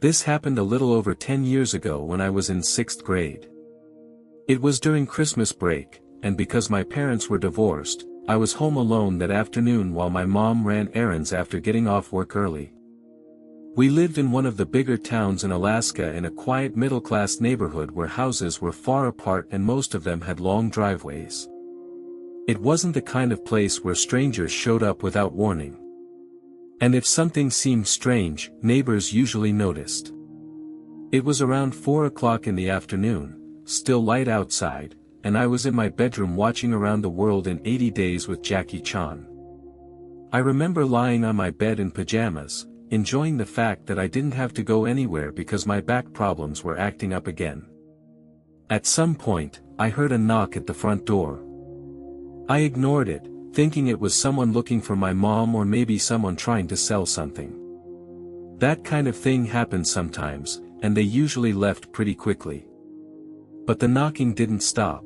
This happened a little over 10 years ago when I was in 6th grade. It was during Christmas break, and because my parents were divorced, I was home alone that afternoon while my mom ran errands after getting off work early. We lived in one of the bigger towns in Alaska in a quiet middle-class neighborhood where houses were far apart and most of them had long driveways. It wasn't the kind of place where strangers showed up without warning. And if something seemed strange, neighbors usually noticed. It was around 4 o'clock in the afternoon, still light outside, and I was in my bedroom watching Around the World in 80 Days with Jackie Chan. I remember lying on my bed in pajamas, enjoying the fact that I didn't have to go anywhere because my back problems were acting up again. At some point, I heard a knock at the front door. I ignored it, thinking it was someone looking for my mom or maybe someone trying to sell something. That kind of thing happens sometimes, and they usually left pretty quickly. But the knocking didn't stop.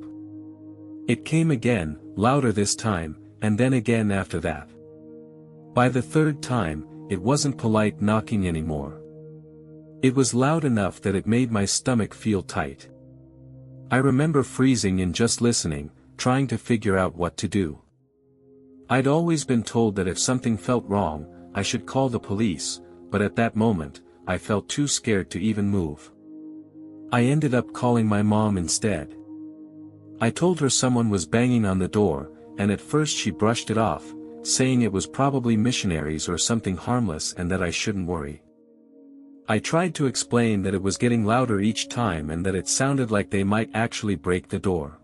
It came again, louder this time, and then again after that. By the third time, it wasn't polite knocking anymore. It was loud enough that it made my stomach feel tight. I remember freezing and just listening, trying to figure out what to do. I'd always been told that if something felt wrong, I should call the police, but at that moment, I felt too scared to even move. I ended up calling my mom instead. I told her someone was banging on the door, and at first she brushed it off, saying it was probably missionaries or something harmless and that I shouldn't worry. I tried to explain that it was getting louder each time and that it sounded like they might actually break the door.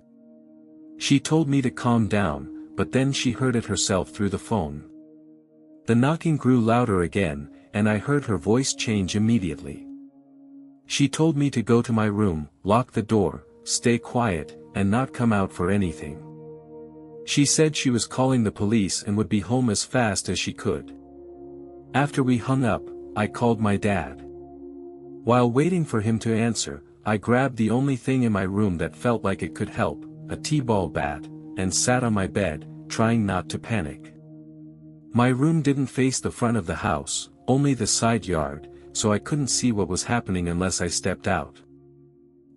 She told me to calm down, but then she heard it herself through the phone. The knocking grew louder again, and I heard her voice change immediately. She told me to go to my room, lock the door, stay quiet, and not come out for anything. She said she was calling the police and would be home as fast as she could. After we hung up, I called my dad. While waiting for him to answer, I grabbed the only thing in my room that felt like it could help, a t-ball bat, and sat on my bed, trying not to panic. My room didn't face the front of the house, only the side yard, so I couldn't see what was happening unless I stepped out.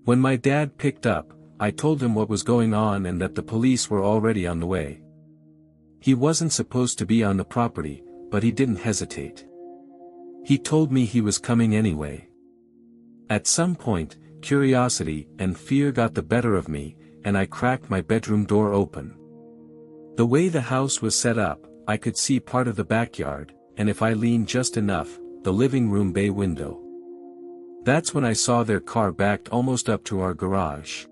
When my dad picked up, I told him what was going on and that the police were already on the way. He wasn't supposed to be on the property, but he didn't hesitate. He told me he was coming anyway. At some point, curiosity and fear got the better of me, and I cracked my bedroom door open. The way the house was set up, I could see part of the backyard, and if I leaned just enough, the living room bay window. That's when I saw their car backed almost up to our garage.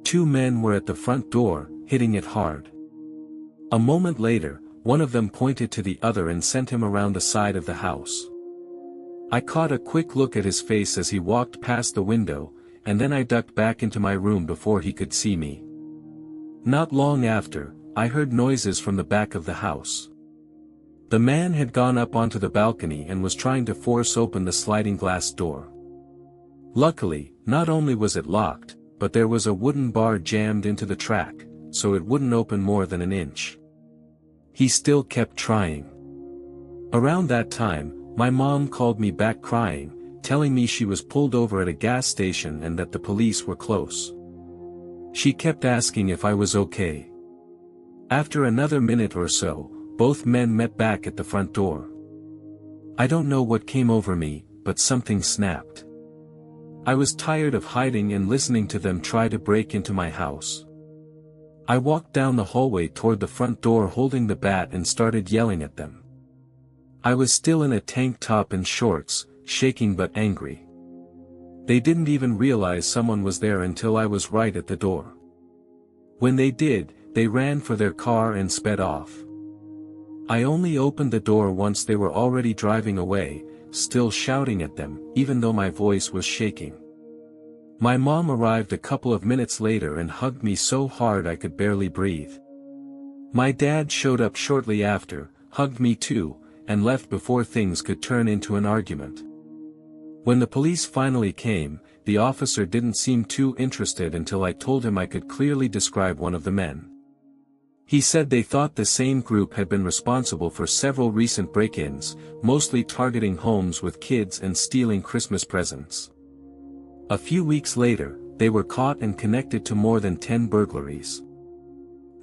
2 men were at the front door, hitting it hard. A moment later, one of them pointed to the other and sent him around the side of the house. I caught a quick look at his face as he walked past the window, and then I ducked back into my room before he could see me. Not long after, I heard noises from the back of the house. The man had gone up onto the balcony and was trying to force open the sliding glass door. Luckily, not only was it locked, but there was a wooden bar jammed into the track, so it wouldn't open more than an inch. He still kept trying. Around that time, my mom called me back crying, telling me she was pulled over at a gas station and that the police were close. She kept asking if I was okay. After another minute or so, both men met back at the front door. I don't know what came over me, but something snapped. I was tired of hiding and listening to them try to break into my house. I walked down the hallway toward the front door holding the bat and started yelling at them. I was still in a tank top and shorts, shaking but angry. They didn't even realize someone was there until I was right at the door. When they did, they ran for their car and sped off. I only opened the door once they were already driving away, still shouting at them, even though my voice was shaking. My mom arrived a couple of minutes later and hugged me so hard I could barely breathe. My dad showed up shortly after, hugged me too, and left before things could turn into an argument. When the police finally came, the officer didn't seem too interested until I told him I could clearly describe one of the men. He said they thought the same group had been responsible for several recent break-ins, mostly targeting homes with kids and stealing Christmas presents. A few weeks later, they were caught and connected to more than 10 burglaries.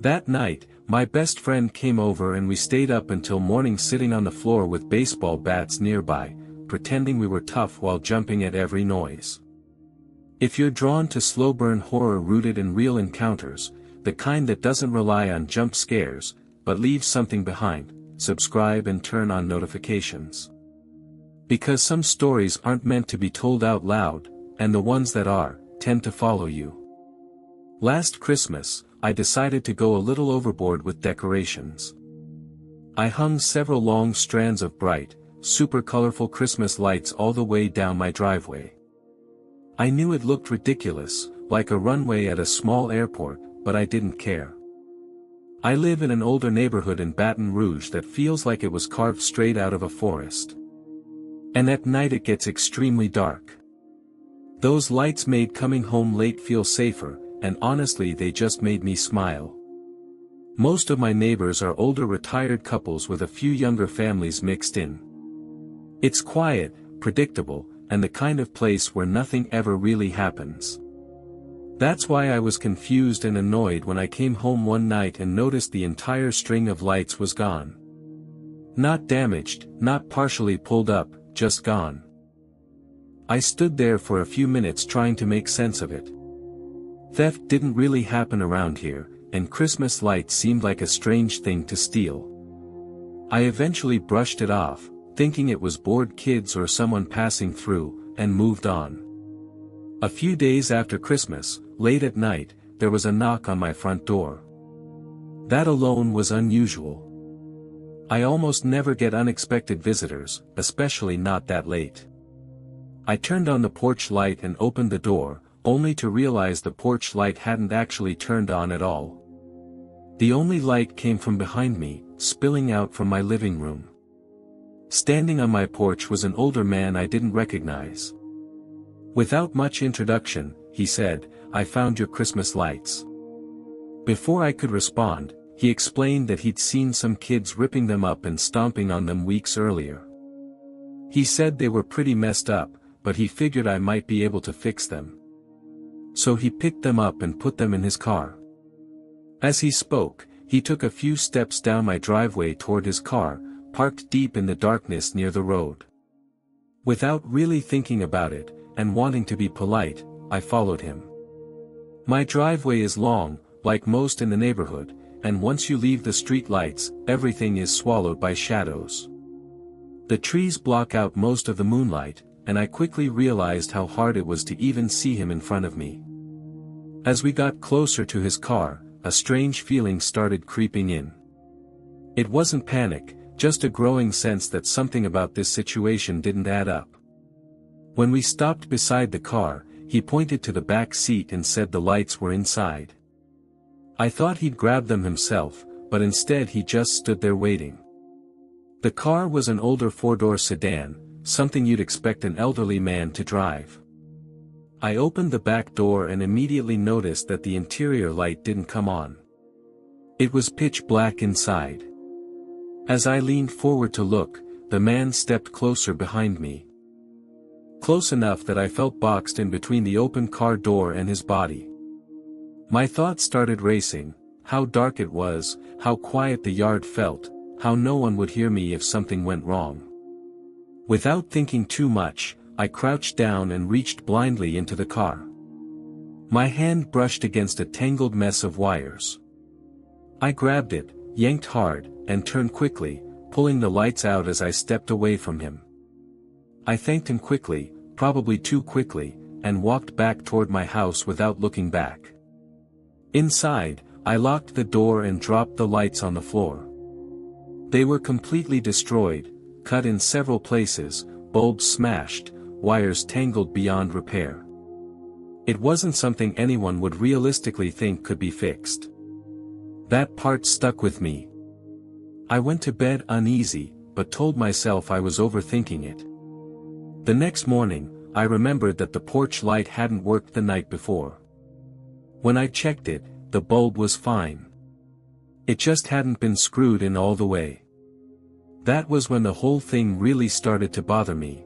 That night, my best friend came over and we stayed up until morning sitting on the floor with baseball bats nearby, pretending we were tough while jumping at every noise. If you're drawn to slow-burn horror rooted in real encounters, the kind that doesn't rely on jump scares, but leaves something behind, subscribe and turn on notifications. Because some stories aren't meant to be told out loud, and the ones that are, tend to follow you. Last Christmas, I decided to go a little overboard with decorations. I hung several long strands of bright, super colorful Christmas lights all the way down my driveway. I knew it looked ridiculous, like a runway at a small airport, but I didn't care. I live in an older neighborhood in Baton Rouge that feels like it was carved straight out of a forest. And at night it gets extremely dark. Those lights made coming home late feel safer, and honestly they just made me smile. Most of my neighbors are older retired couples with a few younger families mixed in. It's quiet, predictable, and the kind of place where nothing ever really happens. That's why I was confused and annoyed when I came home one night and noticed the entire string of lights was gone. Not damaged, not partially pulled up, just gone. I stood there for a few minutes trying to make sense of it. Theft didn't really happen around here, and Christmas lights seemed like a strange thing to steal. I eventually brushed it off, thinking it was bored kids or someone passing through, and moved on. A few days after Christmas, late at night, there was a knock on my front door. That alone was unusual. I almost never get unexpected visitors, especially not that late. I turned on the porch light and opened the door, only to realize the porch light hadn't actually turned on at all. The only light came from behind me, spilling out from my living room. Standing on my porch was an older man I didn't recognize. Without much introduction, he said, "I found your Christmas lights." Before I could respond, he explained that he'd seen some kids ripping them up and stomping on them weeks earlier. He said they were pretty messed up, but he figured I might be able to fix them. So he picked them up and put them in his car. As he spoke, he took a few steps down my driveway toward his car, parked deep in the darkness near the road. Without really thinking about it, and wanting to be polite, I followed him. My driveway is long, like most in the neighborhood, and once you leave the street lights, everything is swallowed by shadows. The trees block out most of the moonlight, and I quickly realized how hard it was to even see him in front of me. As we got closer to his car, a strange feeling started creeping in. It wasn't panic, just a growing sense that something about this situation didn't add up. When we stopped beside the car, he pointed to the back seat and said the lights were inside. I thought he'd grab them himself, but instead he just stood there waiting. The car was an older four-door sedan, something you'd expect an elderly man to drive. I opened the back door and immediately noticed that the interior light didn't come on. It was pitch black inside. As I leaned forward to look, the man stepped closer behind me. Close enough that I felt boxed in between the open car door and his body. My thoughts started racing, how dark it was, how quiet the yard felt, how no one would hear me if something went wrong. Without thinking too much, I crouched down and reached blindly into the car. My hand brushed against a tangled mess of wires. I grabbed it, yanked hard, and turned quickly, pulling the lights out as I stepped away from him. I thanked him quickly, probably too quickly, and walked back toward my house without looking back. Inside, I locked the door and dropped the lights on the floor. They were completely destroyed, cut in several places, bulbs smashed, wires tangled beyond repair. It wasn't something anyone would realistically think could be fixed. That part stuck with me. I went to bed uneasy, but told myself I was overthinking it. The next morning, I remembered that the porch light hadn't worked the night before. When I checked it, the bulb was fine. It just hadn't been screwed in all the way. That was when the whole thing really started to bother me.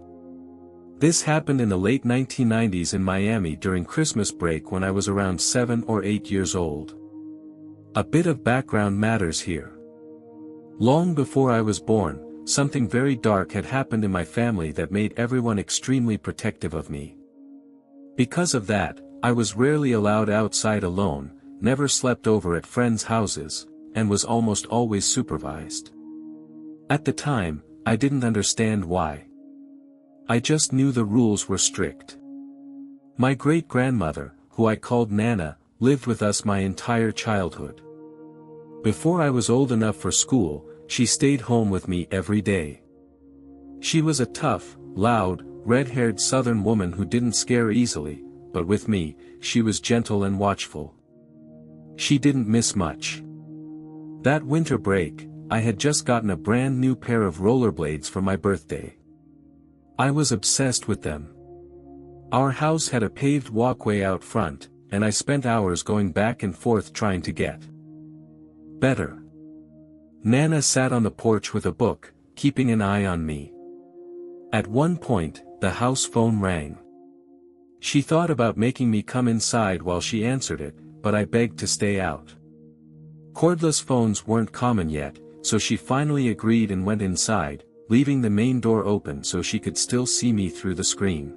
This happened in the late 1990s in Miami during Christmas break when I was around 7 or 8 years old. A bit of background matters here. Long before I was born, something very dark had happened in my family that made everyone extremely protective of me. Because of that, I was rarely allowed outside alone, never slept over at friends' houses, and was almost always supervised. At the time, I didn't understand why. I just knew the rules were strict. My great-grandmother, who I called Nana, lived with us my entire childhood. Before I was old enough for school, she stayed home with me every day. She was a tough, loud, red-haired Southern woman who didn't scare easily, but with me, she was gentle and watchful. She didn't miss much. That winter break, I had just gotten a brand new pair of rollerblades for my birthday. I was obsessed with them. Our house had a paved walkway out front, and I spent hours going back and forth trying to get better. Nana sat on the porch with a book, keeping an eye on me. At one point, the house phone rang. She thought about making me come inside while she answered it, but I begged to stay out. Cordless phones weren't common yet, so she finally agreed and went inside, leaving the main door open so she could still see me through the screen.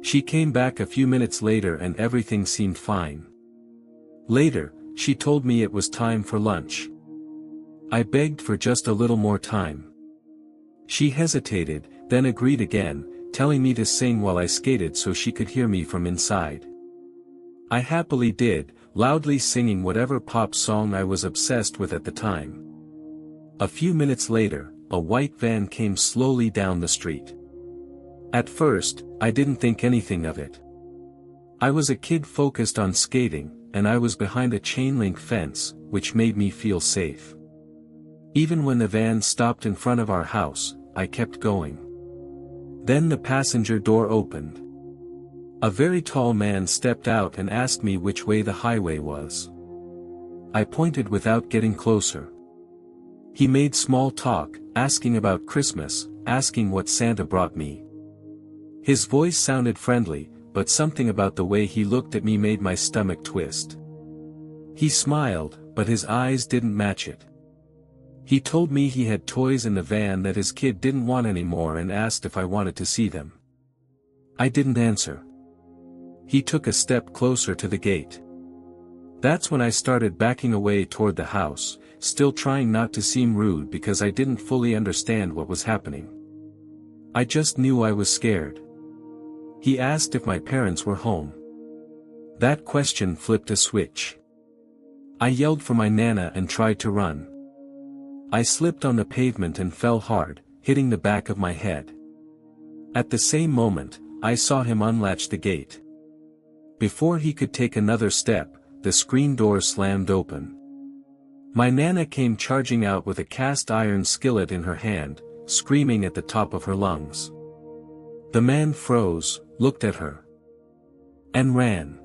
She came back a few minutes later and everything seemed fine. Later, she told me it was time for lunch. I begged for just a little more time. She hesitated, then agreed again, telling me to sing while I skated so she could hear me from inside. I happily did, loudly singing whatever pop song I was obsessed with at the time. A few minutes later, a white van came slowly down the street. At first, I didn't think anything of it. I was a kid focused on skating, and I was behind a chain-link fence, which made me feel safe. Even when the van stopped in front of our house, I kept going. Then the passenger door opened. A very tall man stepped out and asked me which way the highway was. I pointed without getting closer. He made small talk, asking about Christmas, asking what Santa brought me. His voice sounded friendly, but something about the way he looked at me made my stomach twist. He smiled, but his eyes didn't match it. He told me he had toys in the van that his kid didn't want anymore and asked if I wanted to see them. I didn't answer. He took a step closer to the gate. That's when I started backing away toward the house, still trying not to seem rude because I didn't fully understand what was happening. I just knew I was scared. He asked if my parents were home. That question flipped a switch. I yelled for my Nana and tried to run. I slipped on the pavement and fell hard, hitting the back of my head. At the same moment, I saw him unlatch the gate. Before he could take another step, the screen door slammed open. My Nana came charging out with a cast iron skillet in her hand, screaming at the top of her lungs. The man froze, looked at her, and ran.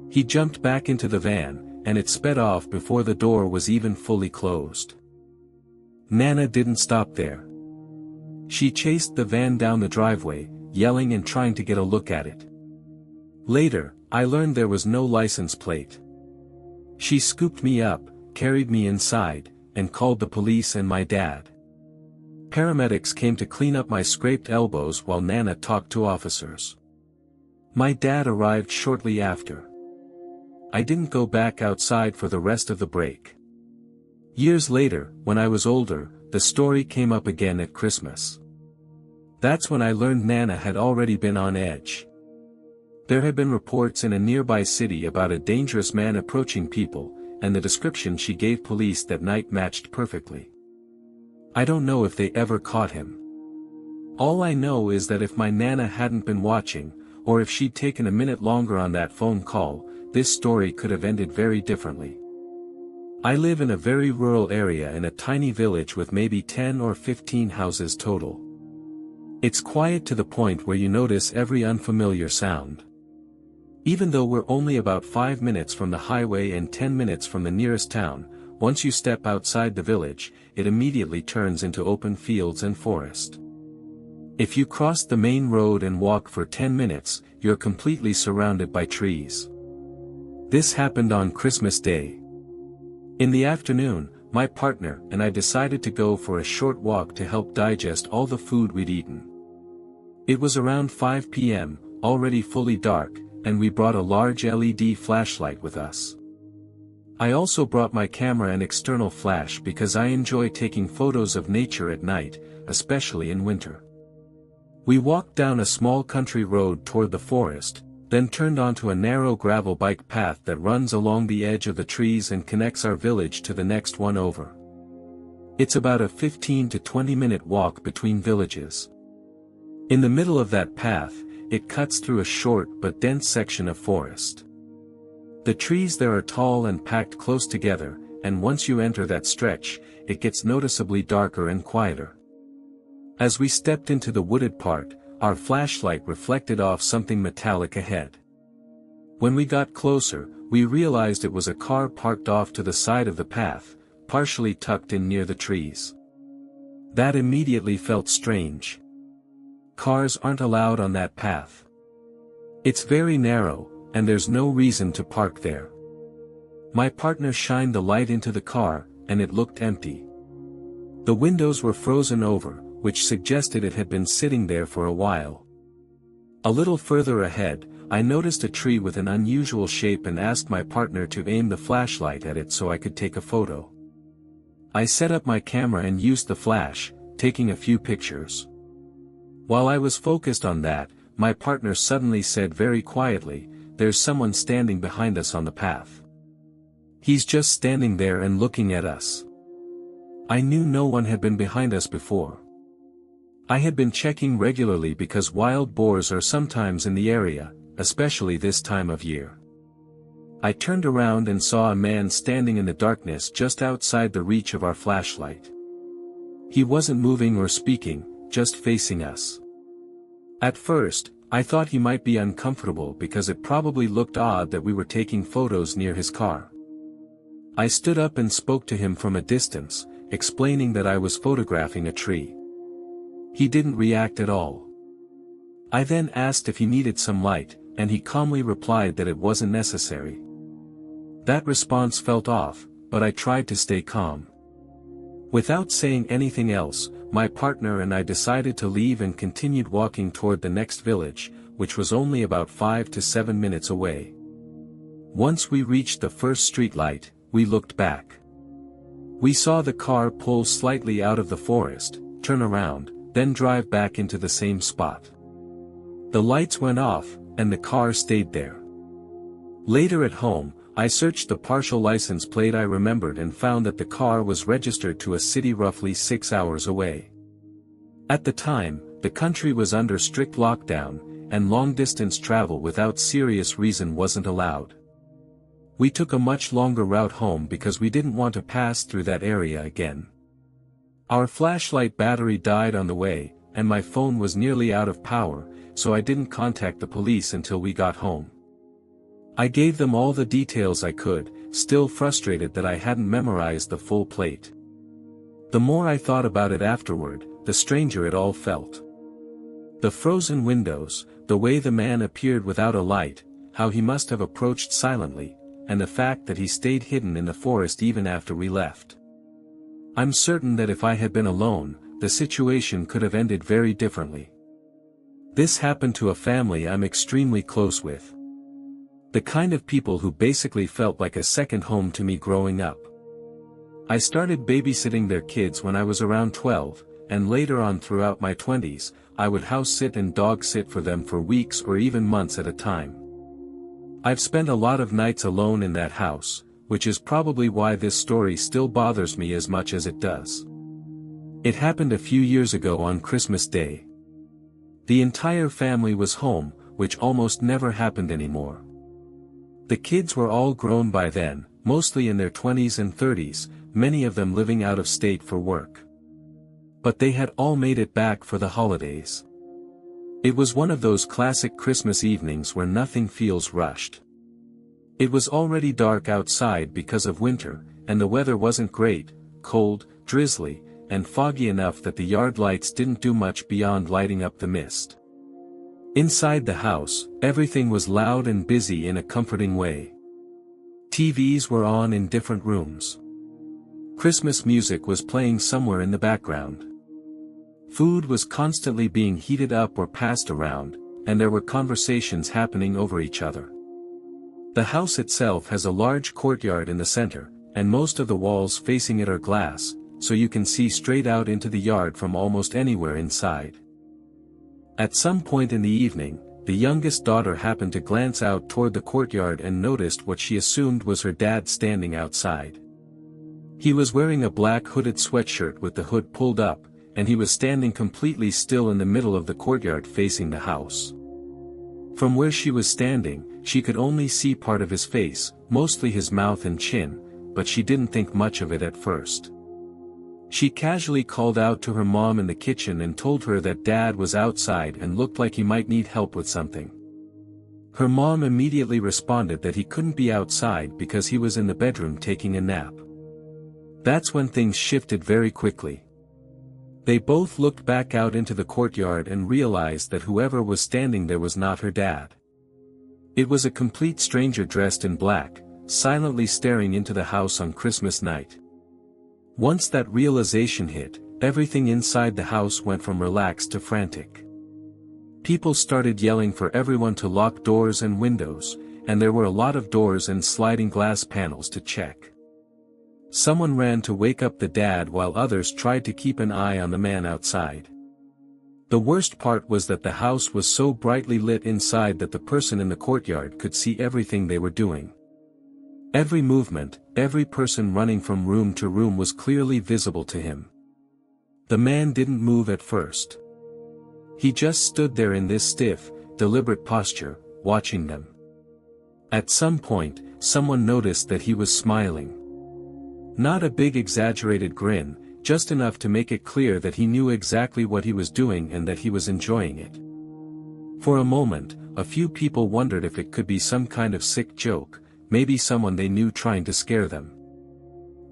He jumped back into the van, and it sped off before the door was even fully closed. Nana didn't stop there. She chased the van down the driveway, yelling and trying to get a look at it. Later, I learned there was no license plate. She scooped me up, carried me inside, and called the police and my dad. Paramedics came to clean up my scraped elbows while Nana talked to officers. My dad arrived shortly after. I didn't go back outside for the rest of the break. Years later, when I was older, the story came up again at Christmas. That's when I learned Nana had already been on edge. There had been reports in a nearby city about a dangerous man approaching people, and the description she gave police that night matched perfectly. I don't know if they ever caught him. All I know is that if my Nana hadn't been watching, or if she'd taken a minute longer on that phone call, this story could have ended very differently. I live in a very rural area in a tiny village with maybe 10 or 15 houses total. It's quiet to the point where you notice every unfamiliar sound. Even though we're only about 5 minutes from the highway and 10 minutes from the nearest town, once you step outside the village, it immediately turns into open fields and forest. If you cross the main road and walk for 10 minutes, you're completely surrounded by trees. This happened on Christmas Day. In the afternoon, my partner and I decided to go for a short walk to help digest all the food we'd eaten. It was around 5 p.m., already fully dark, and we brought a large LED flashlight with us. I also brought my camera and external flash because I enjoy taking photos of nature at night, especially in winter. We walked down a small country road toward the forest, then turned onto a narrow gravel bike path that runs along the edge of the trees and connects our village to the next one over. It's about a 15 to 20-minute walk between villages. In the middle of that path, it cuts through a short but dense section of forest. The trees there are tall and packed close together, and once you enter that stretch, it gets noticeably darker and quieter. As we stepped into the wooded part, our flashlight reflected off something metallic ahead. When we got closer, we realized it was a car parked off to the side of the path, partially tucked in near the trees. That immediately felt strange. Cars aren't allowed on that path. It's very narrow, and there's no reason to park there. My partner shined the light into the car, and it looked empty. The windows were frozen over, which suggested it had been sitting there for a while. A little further ahead, I noticed a tree with an unusual shape and asked my partner to aim the flashlight at it so I could take a photo. I set up my camera and used the flash, taking a few pictures. While I was focused on that, my partner suddenly said very quietly, "There's someone standing behind us on the path. He's just standing there and looking at us." I knew no one had been behind us before. I had been checking regularly because wild boars are sometimes in the area, especially this time of year. I turned around and saw a man standing in the darkness just outside the reach of our flashlight. He wasn't moving or speaking, just facing us. At first, I thought he might be uncomfortable because it probably looked odd that we were taking photos near his car. I stood up and spoke to him from a distance, explaining that I was photographing a tree. He didn't react at all. I then asked if he needed some light, and he calmly replied that it wasn't necessary. That response felt off, but I tried to stay calm. Without saying anything else, my partner and I decided to leave and continued walking toward the next village, which was only about 5 to 7 minutes away. Once we reached the first street light, we looked back. We saw the car pull slightly out of the forest, turn around, then drive back into the same spot. The lights went off, and the car stayed there. Later at home, I searched the partial license plate I remembered and found that the car was registered to a city roughly 6 hours away. At the time, the country was under strict lockdown, and long-distance travel without serious reason wasn't allowed. We took a much longer route home because we didn't want to pass through that area again. Our flashlight battery died on the way, and my phone was nearly out of power, so I didn't contact the police until we got home. I gave them all the details I could, still frustrated that I hadn't memorized the full plate. The more I thought about it afterward, the stranger it all felt. The frozen windows, the way the man appeared without a light, how he must have approached silently, and the fact that he stayed hidden in the forest even after we left. I'm certain that if I had been alone, the situation could have ended very differently. This happened to a family I'm extremely close with. The kind of people who basically felt like a second home to me growing up. I started babysitting their kids when I was around 12, and later on throughout my 20s, I would house sit and dog sit for them for weeks or even months at a time. I've spent a lot of nights alone in that house, which is probably why this story still bothers me as much as it does. It happened a few years ago on Christmas Day. The entire family was home, which almost never happened anymore. The kids were all grown by then, mostly in their 20s and 30s, many of them living out of state for work. But they had all made it back for the holidays. It was one of those classic Christmas evenings where nothing feels rushed. It was already dark outside because of winter, and the weather wasn't great, cold, drizzly, and foggy enough that the yard lights didn't do much beyond lighting up the mist. Inside the house, everything was loud and busy in a comforting way. TVs were on in different rooms. Christmas music was playing somewhere in the background. Food was constantly being heated up or passed around, and there were conversations happening over each other. The house itself has a large courtyard in the center, and most of the walls facing it are glass, so you can see straight out into the yard from almost anywhere inside. At some point in the evening, the youngest daughter happened to glance out toward the courtyard and noticed what she assumed was her dad standing outside. He was wearing a black hooded sweatshirt with the hood pulled up, and he was standing completely still in the middle of the courtyard facing the house. From where she was standing, she could only see part of his face, mostly his mouth and chin, but she didn't think much of it at first. She casually called out to her mom in the kitchen and told her that Dad was outside and looked like he might need help with something. Her mom immediately responded that he couldn't be outside because he was in the bedroom taking a nap. That's when things shifted very quickly. They both looked back out into the courtyard and realized that whoever was standing there was not her dad. It was a complete stranger dressed in black, silently staring into the house on Christmas night. Once that realization hit, everything inside the house went from relaxed to frantic. People started yelling for everyone to lock doors and windows, and there were a lot of doors and sliding glass panels to check. Someone ran to wake up the dad while others tried to keep an eye on the man outside. The worst part was that the house was so brightly lit inside that the person in the courtyard could see everything they were doing. Every movement, every person running from room to room was clearly visible to him. The man didn't move at first. He just stood there in this stiff, deliberate posture, watching them. At some point, someone noticed that he was smiling. Not a big exaggerated grin, just enough to make it clear that he knew exactly what he was doing and that he was enjoying it. For a moment, a few people wondered if it could be some kind of sick joke, maybe someone they knew trying to scare them.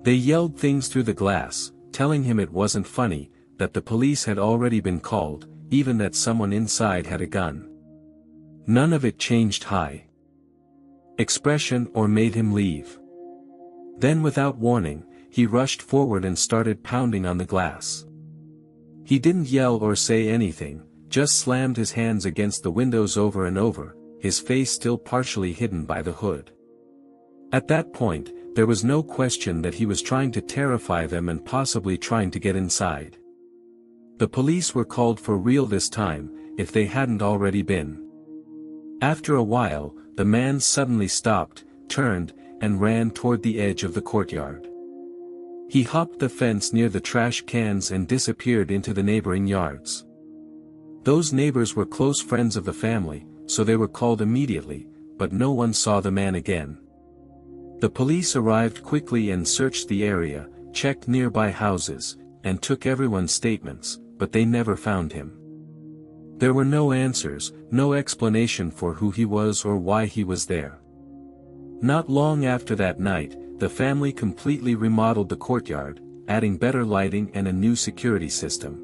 They yelled things through the glass, telling him it wasn't funny, that the police had already been called, even that someone inside had a gun. None of it changed high expression or made him leave. Then without warning, he rushed forward and started pounding on the glass. He didn't yell or say anything, just slammed his hands against the windows over and over, his face still partially hidden by the hood. At that point, there was no question that he was trying to terrify them and possibly trying to get inside. The police were called for real this time, if they hadn't already been. After a while, the man suddenly stopped, turned, and ran toward the edge of the courtyard. He hopped the fence near the trash cans and disappeared into the neighboring yards. Those neighbors were close friends of the family, so they were called immediately, but no one saw the man again. The police arrived quickly and searched the area, checked nearby houses, and took everyone's statements, but they never found him. There were no answers, no explanation for who he was or why he was there. Not long after that night, the family completely remodeled the courtyard, adding better lighting and a new security system.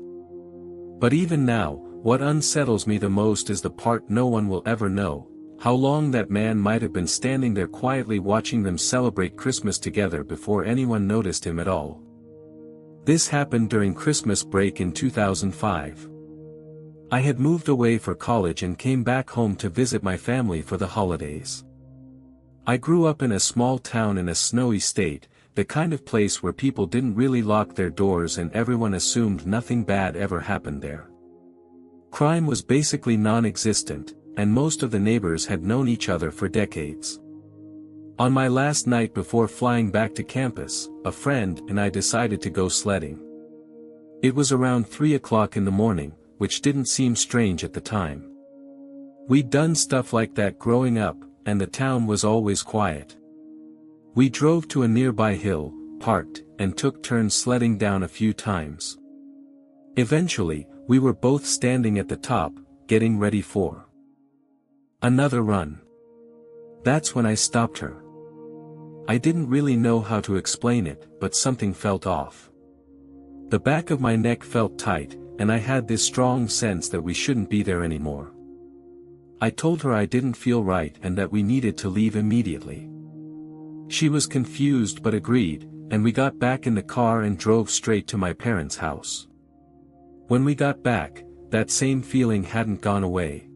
But even now, what unsettles me the most is the part no one will ever know, how long that man might have been standing there quietly watching them celebrate Christmas together before anyone noticed him at all. This happened during Christmas break in 2005. I had moved away for college and came back home to visit my family for the holidays. I grew up in a small town in a snowy state, the kind of place where people didn't really lock their doors and everyone assumed nothing bad ever happened there. Crime was basically non-existent, and most of the neighbors had known each other for decades. On my last night before flying back to campus, a friend and I decided to go sledding. It was around 3 o'clock in the morning, which didn't seem strange at the time. We'd done stuff like that growing up, and the town was always quiet. We drove to a nearby hill, parked, and took turns sledding down a few times. Eventually, we were both standing at the top, getting ready for another run. That's when I stopped her. I didn't really know how to explain it, but something felt off. The back of my neck felt tight, and I had this strong sense that we shouldn't be there anymore. I told her I didn't feel right and that we needed to leave immediately. She was confused but agreed, and we got back in the car and drove straight to my parents' house. When we got back, that same feeling hadn't gone away.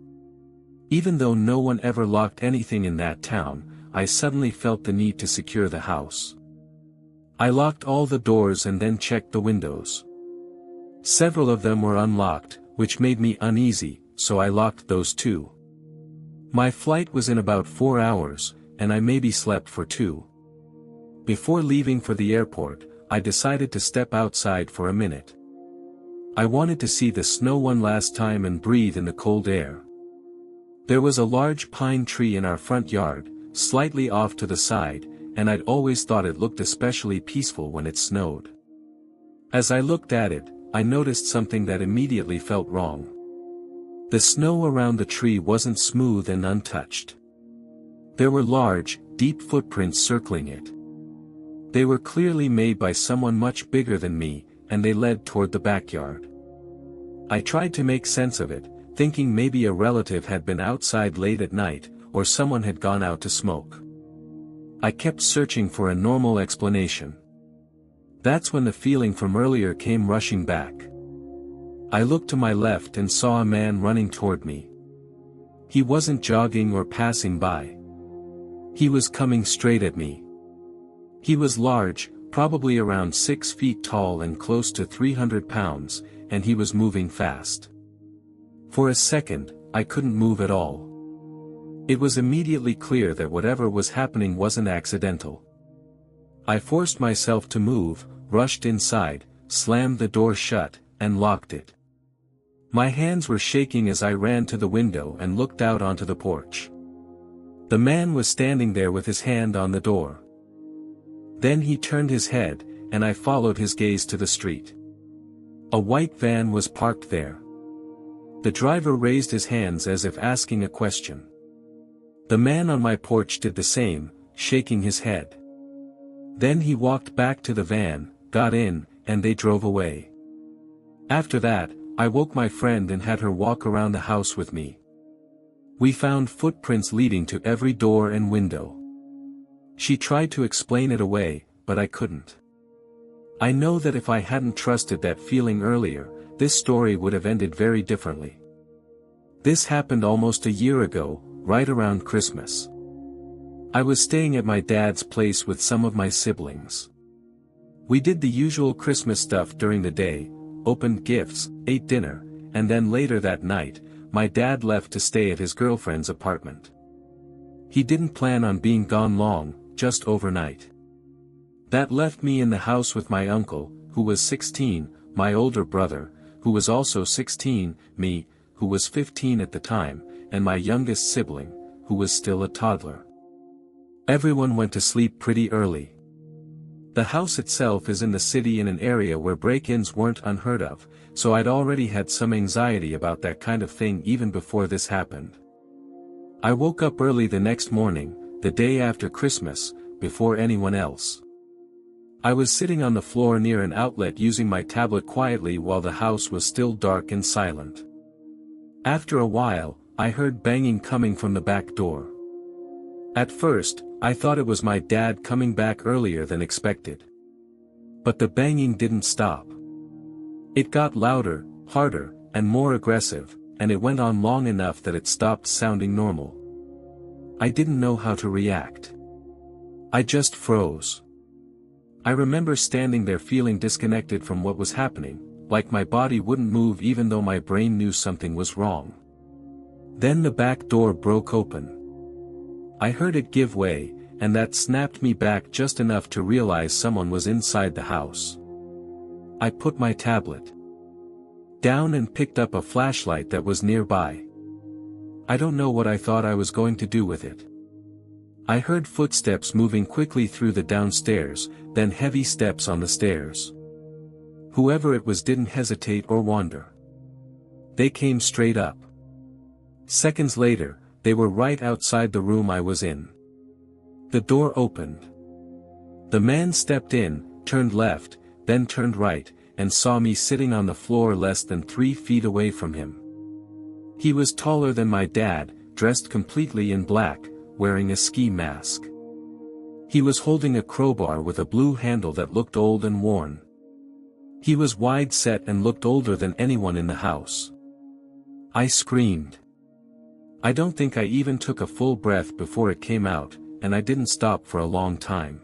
Even though no one ever locked anything in that town, I suddenly felt the need to secure the house. I locked all the doors and then checked the windows. Several of them were unlocked, which made me uneasy, so I locked those too. My flight was in about 4 hours, and I maybe slept for 2. Before leaving for the airport, I decided to step outside for a minute. I wanted to see the snow one last time and breathe in the cold air. There was a large pine tree in our front yard, slightly off to the side, and I'd always thought it looked especially peaceful when it snowed. As I looked at it, I noticed something that immediately felt wrong. The snow around the tree wasn't smooth and untouched. There were large, deep footprints circling it. They were clearly made by someone much bigger than me, and they led toward the backyard. I tried to make sense of it, thinking maybe a relative had been outside late at night, or someone had gone out to smoke. I kept searching for a normal explanation. That's when the feeling from earlier came rushing back. I looked to my left and saw a man running toward me. He wasn't jogging or passing by. He was coming straight at me. He was large, probably around 6 feet tall and close to 300 pounds, and he was moving fast. For a second, I couldn't move at all. It was immediately clear that whatever was happening wasn't accidental. I forced myself to move, rushed inside, slammed the door shut, and locked it. My hands were shaking as I ran to the window and looked out onto the porch. The man was standing there with his hand on the door. Then he turned his head, and I followed his gaze to the street. A white van was parked there. The driver raised his hands as if asking a question. The man on my porch did the same, shaking his head. Then he walked back to the van, got in, and they drove away. After that, I woke my friend and had her walk around the house with me. We found footprints leading to every door and window. She tried to explain it away, but I couldn't. I know that if I hadn't trusted that feeling earlier, this story would have ended very differently. This happened almost a year ago, right around Christmas. I was staying at my dad's place with some of my siblings. We did the usual Christmas stuff during the day, opened gifts, ate dinner, and then later that night, my dad left to stay at his girlfriend's apartment. He didn't plan on being gone long, just overnight. That left me in the house with my uncle, who was 16, my older brother, who was also 16, me, who was 15 at the time, and my youngest sibling, who was still a toddler. Everyone went to sleep pretty early. The house itself is in the city in an area where break-ins weren't unheard of, so I'd already had some anxiety about that kind of thing even before this happened. I woke up early the next morning, the day after Christmas, before anyone else. I was sitting on the floor near an outlet using my tablet quietly while the house was still dark and silent. After a while, I heard banging coming from the back door. At first, I thought it was my dad coming back earlier than expected. But the banging didn't stop. It got louder, harder, and more aggressive, and it went on long enough that it stopped sounding normal. I didn't know how to react. I just froze. I remember standing there feeling disconnected from what was happening, like my body wouldn't move even though my brain knew something was wrong. Then the back door broke open. I heard it give way, and that snapped me back just enough to realize someone was inside the house. I put my tablet down and picked up a flashlight that was nearby. I don't know what I thought I was going to do with it. I heard footsteps moving quickly through the downstairs, then heavy steps on the stairs. Whoever it was didn't hesitate or wander. They came straight up. Seconds later, they were right outside the room I was in. The door opened. The man stepped in, turned left, then turned right, and saw me sitting on the floor less than 3 feet away from him. He was taller than my dad, dressed completely in black, wearing a ski mask. He was holding a crowbar with a blue handle that looked old and worn. He was wide-set and looked older than anyone in the house. I screamed. I don't think I even took a full breath before it came out, and I didn't stop for a long time.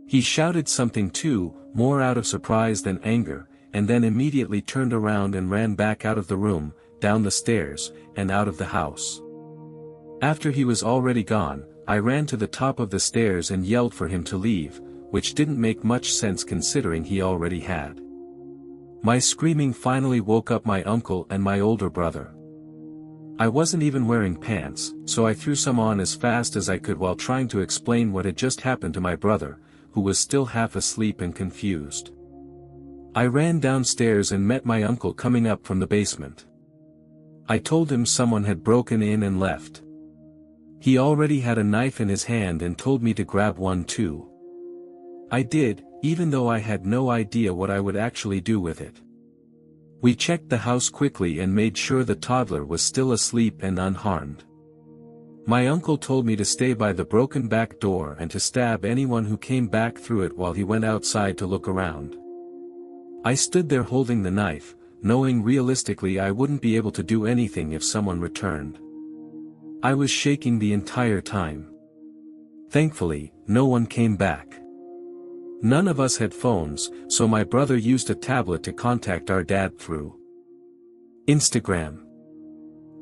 He shouted something too, more out of surprise than anger, and then immediately turned around and ran back out of the room, down the stairs, and out of the house. After he was already gone, I ran to the top of the stairs and yelled for him to leave, which didn't make much sense considering he already had. My screaming finally woke up my uncle and my older brother. I wasn't even wearing pants, so I threw some on as fast as I could while trying to explain what had just happened to my brother, who was still half asleep and confused. I ran downstairs and met my uncle coming up from the basement. I told him someone had broken in and left. He already had a knife in his hand and told me to grab one too. I did, even though I had no idea what I would actually do with it. We checked the house quickly and made sure the toddler was still asleep and unharmed. My uncle told me to stay by the broken back door and to stab anyone who came back through it while he went outside to look around. I stood there holding the knife, knowing realistically I wouldn't be able to do anything if someone returned. I was shaking the entire time. Thankfully, no one came back. None of us had phones, so my brother used a tablet to contact our dad through Instagram.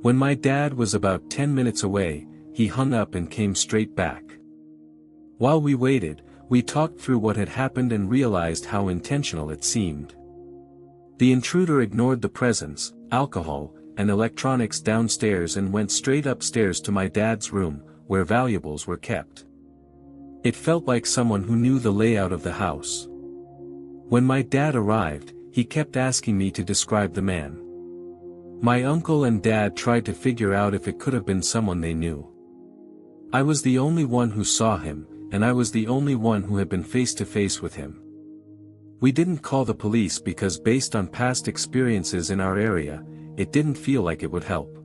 When my dad was about 10 minutes away, he hung up and came straight back. While we waited, we talked through what had happened and realized how intentional it seemed. The intruder ignored the presents, alcohol, and electronics downstairs and went straight upstairs to my dad's room, where valuables were kept. It felt like someone who knew the layout of the house. When my dad arrived, he kept asking me to describe the man. My uncle and dad tried to figure out if it could have been someone they knew. I was the only one who saw him, and I was the only one who had been face to face with him. We didn't call the police because based on past experiences in our area, it didn't feel like it would help.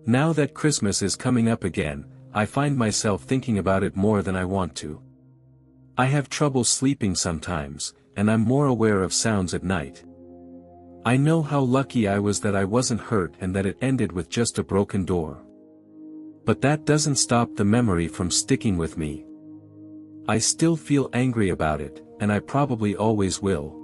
Now that Christmas is coming up again, I find myself thinking about it more than I want to. I have trouble sleeping sometimes, and I'm more aware of sounds at night. I know how lucky I was that I wasn't hurt and that it ended with just a broken door. But that doesn't stop the memory from sticking with me. I still feel angry about it, and I probably always will.